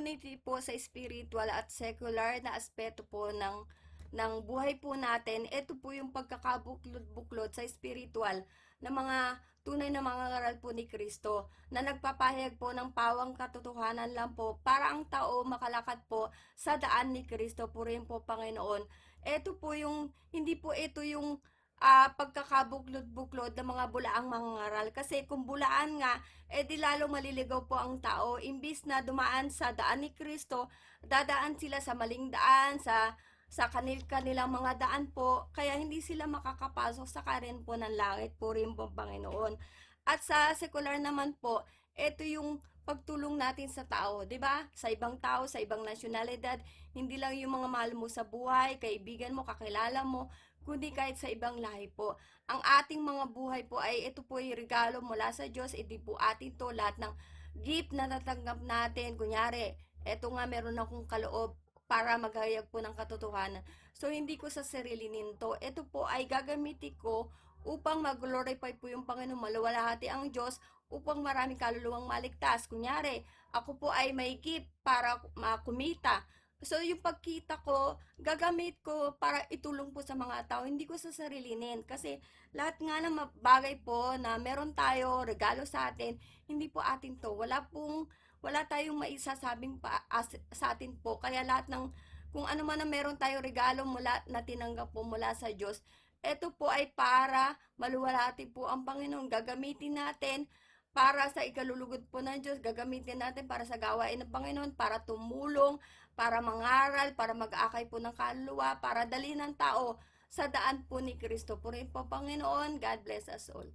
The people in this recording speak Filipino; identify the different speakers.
Speaker 1: opportunity po sa spiritual at secular na aspeto po ng buhay po natin. Ito po yung pagkakabuklod-buklod sa spiritual na mga tunay na mga ngaral po ni Kristo na nagpapahayag po ng pawang katotohanan lang po para ang tao makalakad po sa daan ni Kristo po rin po Panginoon. Ito po yung, hindi po ito yung pagkakabuklod-buklod ng mga bulaang mga ngaral. Kasi kung bulaan nga, di lalo maliligaw po ang tao. Imbis na dumaan sa daan ni Kristo, dadaan sila sa maling daan, sa kanilang mga daan po, kaya hindi sila makakapasok sa karen po ng langit po rin po Panginoon. At sa sekular naman po, ito yung pagtulong natin sa tao, 'di ba? Sa ibang tao, sa ibang nasyonalidad, hindi lang yung mga mahal mo sa buhay, kaibigan mo, kakilala mo, kundi kahit sa ibang lahi po. Ang ating mga buhay po ay ito po ay regalo mula sa Diyos, hindi po atin to lahat ng gift na natanggap natin. Kunyari, eto nga meron akong kaloob para maghayag po ng katotohanan. So, hindi ko sa sarili ninto. Ito po ay gagamitin ko upang mag-glorify po yung Panginoon, maluwalhati ang Diyos, upang maraming kaluluwang maligtas. Kunyari, ako po ay may gift para makumita. So, yung pagkita ko, gagamit ko para itulong po sa mga tao. Hindi ko sa sarilinin. Kasi lahat nga ng bagay po na meron tayo, regalo sa atin, hindi po atin to. Wala tayong maisasabing sa atin po. Kaya lahat ng, kung ano man na meron tayong regalo mula, na tinanggap po mula sa Diyos, ito po ay para maluwalhati po ang Panginoon. Gagamitin natin para sa ikalulugod po ng Diyos. Gagamitin natin para sa gawain ng Panginoon, para tumulong, para mangaral, para mag-aakay po ng kaluluwa, para dali ng tao sa daan po ni Kristo. Purihin po Panginoon. God bless us all.